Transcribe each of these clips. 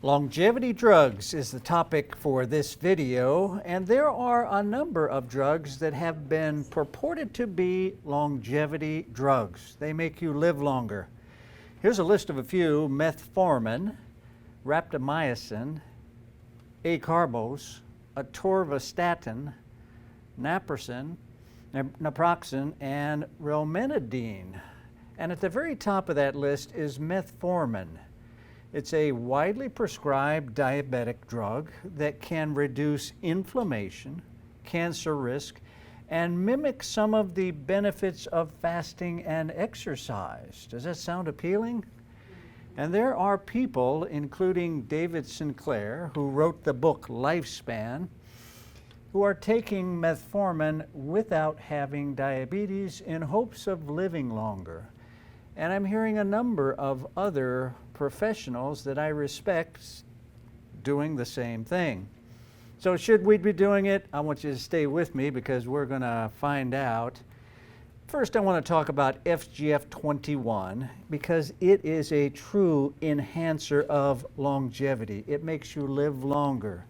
Longevity drugs is the topic for this video, and there are a number of drugs that have been purported to be longevity drugs. They make you live longer. Here's a list of a few: metformin, rapamycin, acarbose, atorvastatin, naproxen, and romanidine. And at the very top of that list is metformin. It's a widely prescribed diabetic drug that can reduce inflammation, cancer risk, and mimic some of the benefits of fasting and exercise. Does that sound appealing? And there are people, including David Sinclair, who wrote the book Lifespan, who are taking metformin without having diabetes in hopes of living longer. And I'm hearing a number of other professionals that I respect doing the same thing. So should we be doing it? I want you to stay with me because we're going to find out. First, I want to talk about FGF21 because it is a true enhancer of longevity. It makes you live longer.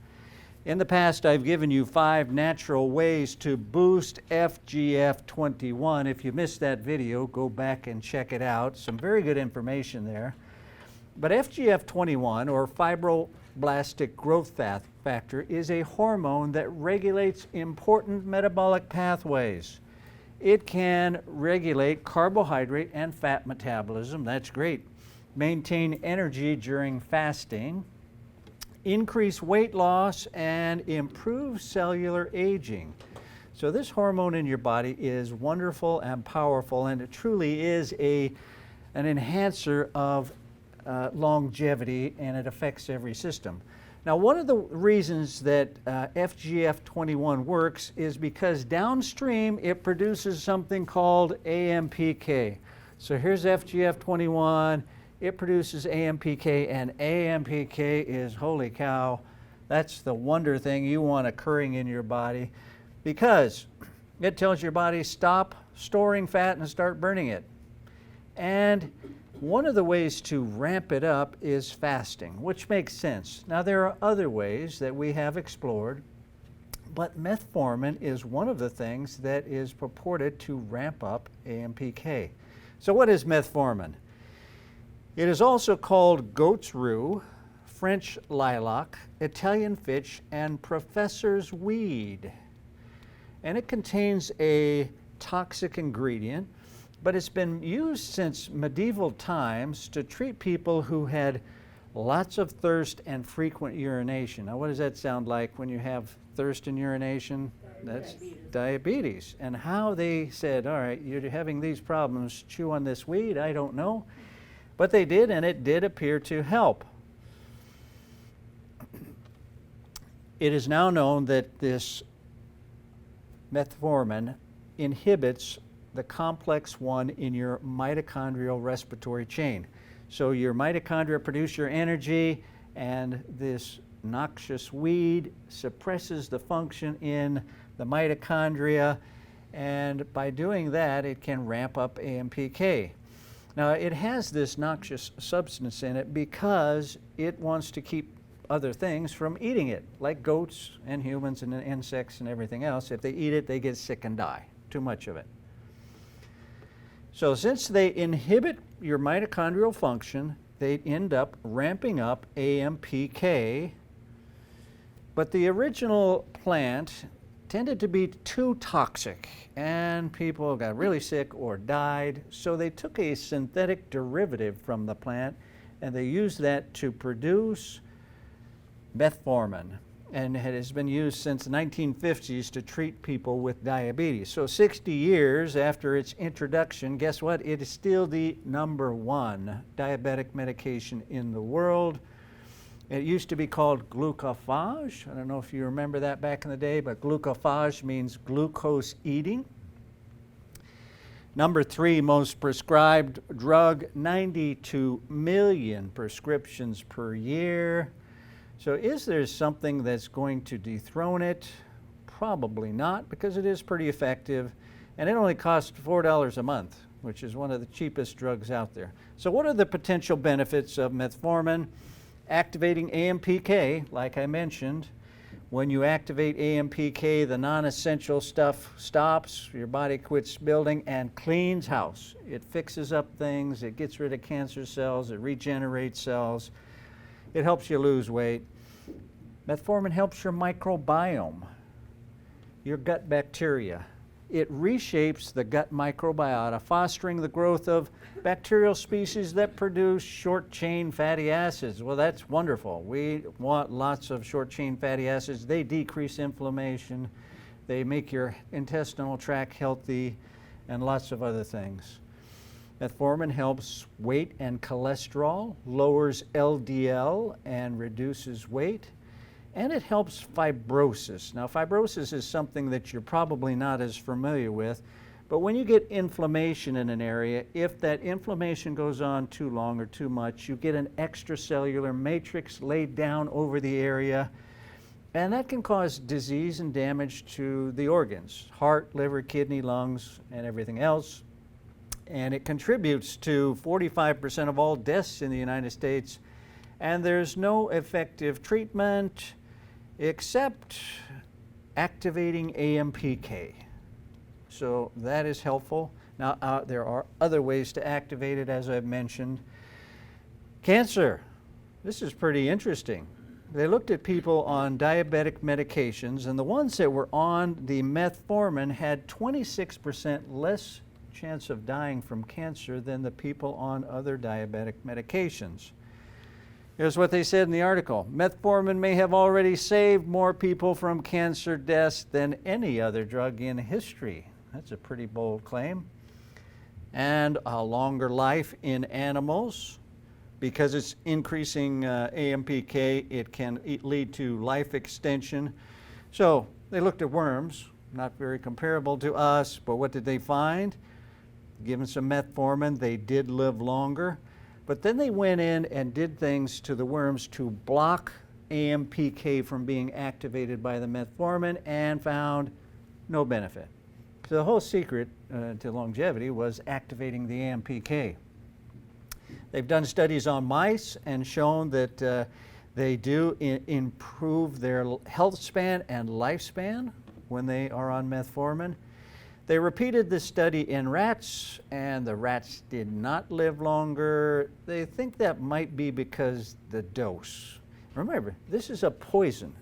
In the past, I've given you 5 natural ways to boost FGF21. If you missed that video, go back and check it out. Some very good information there. But FGF21, or fibroblastic growth factor, is a hormone that regulates important metabolic pathways. It can regulate carbohydrate and fat metabolism. That's great. Maintain energy during fasting, increase weight loss, and improve cellular aging. So this hormone in your body is wonderful and powerful, and it truly is an enhancer of longevity, and it affects every system. Now, one of the reasons that FGF21 works is because downstream it produces something called AMPK. So here's FGF21. It produces AMPK, and AMPK is, holy cow, that's the wonder thing you want occurring in your body, because it tells your body stop storing fat and start burning it. And one of the ways to ramp it up is fasting, which makes sense. Now, there are other ways that we have explored, but metformin is one of the things that is purported to ramp up AMPK. So what is metformin? It is also called goat's rue, French lilac, Italian fitch, and professor's weed. And it contains a toxic ingredient, but it's been used since medieval times to treat people who had lots of thirst and frequent urination. Now, what does that sound like when you have thirst and urination? That's diabetes. And how they said, all right, you're having these problems, chew on this weed, I don't know. But they did, and it did appear to help. It is now known that this metformin inhibits the complex 1 in your mitochondrial respiratory chain. So your mitochondria produce your energy, and this noxious weed suppresses the function in the mitochondria, and by doing that, it can ramp up AMPK. Now, it has this noxious substance in it because it wants to keep other things from eating it, like goats and humans and insects and everything else. If they eat it, they get sick and die. Too much of it. So since they inhibit your mitochondrial function, they end up ramping up AMPK. But the original plant tended to be too toxic, and people got really sick or died. So they took a synthetic derivative from the plant, and they used that to produce metformin. And it has been used since the 1950s to treat people with diabetes. So 60 years after its introduction, guess what? It is still the #1 diabetic medication in the world. It used to be called glucophage. I don't know if you remember that back in the day, but glucophage means glucose eating. #3 most prescribed drug, 92 million prescriptions per year. So is there something that's going to dethrone it? Probably not, because it is pretty effective, and it only costs $4 a month, which is one of the cheapest drugs out there. So what are the potential benefits of metformin? activating AMPK, like I mentioned. When you activate AMPK, the non-essential stuff stops, your body quits building and cleans house. It fixes up things, it gets rid of cancer cells, it regenerates cells, it helps you lose weight. Metformin helps your microbiome, your gut bacteria. It reshapes the gut microbiota, fostering the growth of bacterial species that produce short-chain fatty acids. Well, that's wonderful. We want lots of short-chain fatty acids. They decrease inflammation. They make your intestinal tract healthy, and lots of other things. Metformin helps weight and cholesterol, lowers LDL, and reduces weight. And it helps fibrosis. Now, fibrosis is something that you're probably not as familiar with, but when you get inflammation in an area, if that inflammation goes on too long or too much, you get an extracellular matrix laid down over the area, and that can cause disease and damage to the organs, heart, liver, kidney, lungs, and everything else. And it contributes to 45% of all deaths in the United States, and there's no effective treatment except activating AMPK. So that is helpful. Now, there are other ways to activate it, as I've mentioned. Cancer. This is pretty interesting. They looked at people on diabetic medications, and the ones that were on the metformin had 26% less chance of dying from cancer than the people on other diabetic medications. Here's what they said in the article. Metformin may have already saved more people from cancer deaths than any other drug in history. That's a pretty bold claim. And a longer life in animals. Because it's increasing AMPK, it can lead to life extension. So they looked at worms, not very comparable to us, but what did they find? Given some metformin, they did live longer. But then they went in and did things to the worms to block AMPK from being activated by the metformin and found no benefit. So the whole secret to longevity was activating the AMPK. They've done studies on mice and shown that they do improve their health span and lifespan when they are on metformin. They repeated this study in rats, and the rats did not live longer. They think that might be because the dose. Remember, this is a poison.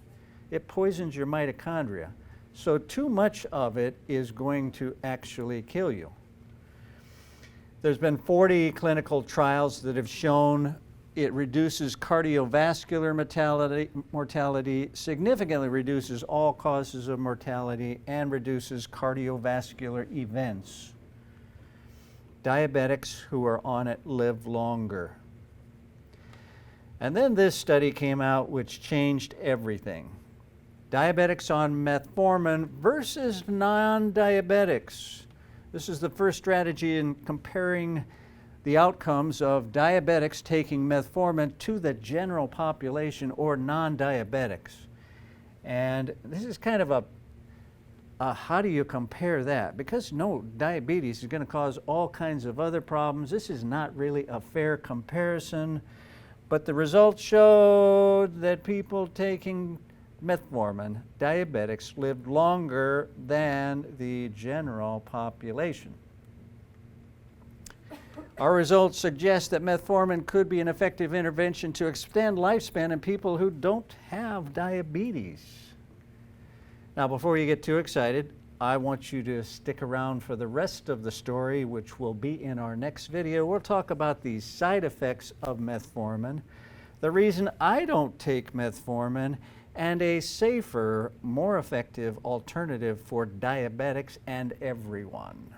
It poisons your mitochondria. So too much of it is going to actually kill you. There's been 40 clinical trials that have shown it reduces cardiovascular mortality, significantly reduces all causes of mortality, and reduces cardiovascular events. Diabetics who are on it live longer. And then this study came out which changed everything. Diabetics on metformin versus non-diabetics. This is the first strategy in comparing the outcomes of diabetics taking metformin to the general population or non-diabetics. And this is kind of a how do you compare that? Because no, diabetes is going to cause all kinds of other problems. This is not really a fair comparison, but the results showed that people taking metformin, diabetics, lived longer than the general population. Our results suggest that metformin could be an effective intervention to extend lifespan in people who don't have diabetes. Now, before you get too excited, I want you to stick around for the rest of the story, which will be in our next video. We'll talk about the side effects of metformin, the reason I don't take metformin, and a safer, more effective alternative for diabetics and everyone.